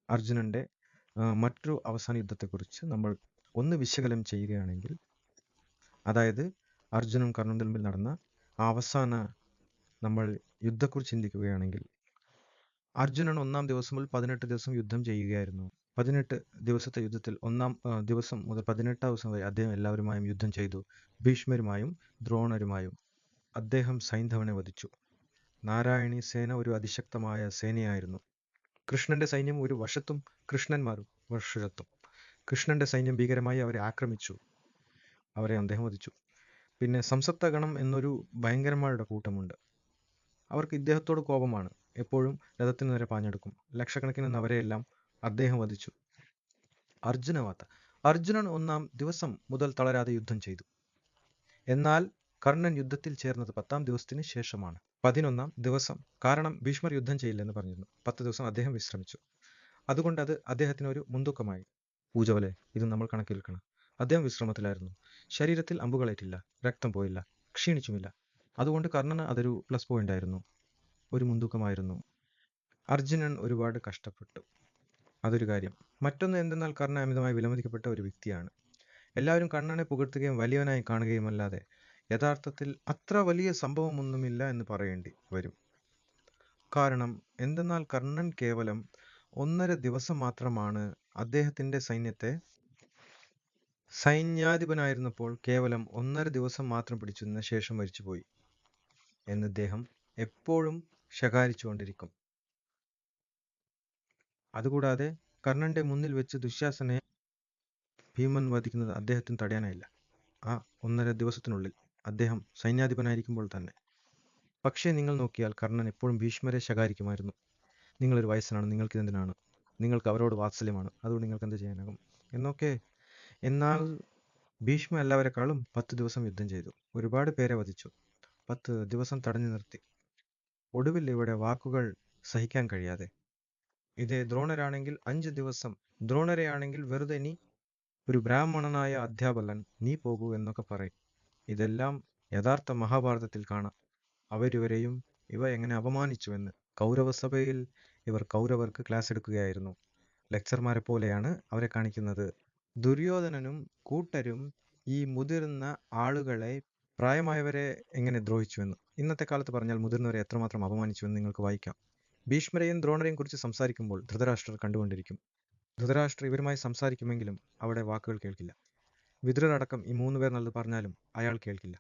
അർജുനന്റെ മറ്റൊരു അവസാന യുദ്ധത്തെക്കുറിച്ച് നമ്മൾ ഒന്ന് വിശകലനം ചെയ്യുകയാണെങ്കിൽ, അതായത് അർജുനും കർണനും തമ്മിൽ നടന്ന ആ അവസാന നമ്മൾ യുദ്ധത്തെക്കുറിച്ച് ചിന്തിക്കുകയാണെങ്കിൽ, അർജുനൻ 1-ാം ദിവസം മുതൽ 18 ദിവസം യുദ്ധം ചെയ്യുകയായിരുന്നു. 18 ദിവസത്തെ യുദ്ധത്തിൽ 1-ാം ദിവസം മുതൽ 18-ാം ദിവസം വരെ അദ്ദേഹം എല്ലാവരുമായും യുദ്ധം ചെയ്തു. ഭീഷ്മരുമായും ദ്രോണരുമായും അദ്ദേഹം സൈന്ധവനെ വധിച്ചു. നാരായണീ സേന ഒരു അതിശക്തമായ സേനയായിരുന്നു. കൃഷ്ണന്റെ സൈന്യം ഒരു വശത്തും കൃഷ്ണന്മാർ വശത്തും. കൃഷ്ണന്റെ സൈന്യം ഭീകരമായി അവരെ ആക്രമിച്ചു. അവരെ അദ്ദേഹം വധിച്ചു. പിന്നെ സംസപ്തഗണം എന്നൊരു ഭയങ്കരന്മാരുടെ കൂട്ടമുണ്ട്. അവർക്ക് ഇദ്ദേഹത്തോട് കോപമാണ്. എപ്പോഴും രഥത്തിന് നേരെ പാഞ്ഞെടുക്കും. ലക്ഷക്കണക്കിന് നവരെയെല്ലാം അദ്ദേഹം വധിച്ചു. അർജുനൻ 1-ാം ദിവസം മുതൽ തളരാതെ യുദ്ധം ചെയ്തു. എന്നാൽ കർണൻ യുദ്ധത്തിൽ ചേർന്നത് 10-ാം ദിവസത്തിന് ശേഷമാണ്, 11-ാം ദിവസം. കാരണം ഭീഷ്മർ യുദ്ധം ചെയ്യില്ലെന്ന് പറഞ്ഞിരുന്നു. 10 ദിവസം അദ്ദേഹം വിശ്രമിച്ചു. അതുകൊണ്ട് അത് അദ്ദേഹത്തിന് ഒരു മുൻതൂക്കമായി. പൂജ പോലെ ഇത് നമ്മൾ കണക്കിലെടുക്കണം. അദ്ദേഹം വിശ്രമത്തിലായിരുന്നു. ശരീരത്തിൽ അമ്പുകളേറ്റില്ല, രക്തം പോയില്ല, ക്ഷീണിച്ചുമില്ല. അതുകൊണ്ട് കർണന് അതൊരു പ്ലസ് പോയിന്റ് ആയിരുന്നു, ഒരു മുൻതൂക്കമായിരുന്നു. അർജുനൻ ഒരുപാട് കഷ്ടപ്പെട്ടു, അതൊരു കാര്യം. മറ്റൊന്ന് എന്തെന്നാൽ കർണൻ അമിതമായി വിലമതിക്കപ്പെട്ട ഒരു വ്യക്തിയാണ്. എല്ലാവരും കർണനെ പുകഴ്ത്തുകയും വലിയവനായി കാണുകയും അല്ലാതെ യഥാർത്ഥത്തിൽ അത്ര വലിയ സംഭവമൊന്നുമില്ല എന്ന് പറയേണ്ടി വരും. കാരണം എന്തെന്നാൽ കർണൻ കേവലം 1.5 ദിവസം മാത്രമാണ് അദ്ദേഹത്തിന്റെ സൈന്യാധിപനായിരുന്നപ്പോൾ കേവലം 1.5 ദിവസം മാത്രം പിടിച്ചു നിന്ന ശേഷം മരിച്ചുപോയി എന്ന് അദ്ദേഹം എപ്പോഴും ശകാരിച്ചുകൊണ്ടിരിക്കും. അതുകൂടാതെ കർണന്റെ മുന്നിൽ വെച്ച് ദുശ്ശാസനെ ഭീമൻ വധിക്കുന്നത് അദ്ദേഹത്തിന് തടയാനായില്ല, ആ 1.5 ദിവസത്തിനുള്ളിൽ, അദ്ദേഹം സൈന്യാധിപനായിരിക്കുമ്പോൾ തന്നെ. പക്ഷേ നിങ്ങൾ നോക്കിയാൽ കർണൻ എപ്പോഴും ഭീഷ്മരെ ശകാരിക്കുമായിരുന്നു. നിങ്ങളൊരു വയസ്സനാണ്, നിങ്ങൾക്കിതെന്തിനാണ്, നിങ്ങൾക്ക് അവരോട് വാത്സല്യമാണ്, അതുകൊണ്ട് നിങ്ങൾക്ക് എന്ത് ചെയ്യാനാകും എന്നൊക്കെ. എന്നാൽ ഭീഷ്മ എല്ലാവരെക്കാളും 10 ദിവസം യുദ്ധം ചെയ്തു, ഒരുപാട് പേരെ വധിച്ചു, 10 ദിവസം തടഞ്ഞു നിർത്തി. ഒടുവിൽ ഇവിടെ വാക്കുകൾ സഹിക്കാൻ കഴിയാതെ ഇതേ ദ്രോണരാണെങ്കിൽ 5 ദിവസം, ദ്രോണരെയാണെങ്കിൽ വെറുതെ നീ ഒരു ബ്രാഹ്മണനായ അധ്യാപകൻ, നീ പോകൂ എന്നൊക്കെ പറയും. ഇതെല്ലാം യഥാർത്ഥ മഹാഭാരതത്തിൽ കാണാം. അവരിവരെയും ഇവ എങ്ങനെ അപമാനിച്ചുവെന്ന്. കൗരവസഭയിൽ ഇവർ കൗരവർക്ക് ക്ലാസ് എടുക്കുകയായിരുന്നു. ലെക്ചർമാരെ പോലെയാണ് അവരെ കാണിക്കുന്നത്. ദുര്യോധനനും കൂട്ടരും ഈ മുതിർന്ന ആളുകളെ, പ്രായമായവരെ എങ്ങനെ ദ്രോഹിച്ചുവെന്ന് ഇന്നത്തെ കാലത്ത് പറഞ്ഞാൽ മുതിർന്നവരെ എത്രമാത്രം അപമാനിച്ചുവെന്ന് നിങ്ങൾക്ക് വായിക്കാം. ഭീഷ്മരെയും ദ്രോണരെയും കുറിച്ച് സംസാരിക്കുമ്പോൾ ധൃതരാഷ്ട്രർ കണ്ടുകൊണ്ടിരിക്കും. ധൃതരാഷ്ട്രർ ഇവരുമായി സംസാരിക്കുമെങ്കിലും അവിടെ വാക്കുകൾ കേൾക്കില്ല. വിതുരരടക്കം ഈ 3 പേർ നല്ലത് പറഞ്ഞാലും അയാൾ കേൾക്കില്ല.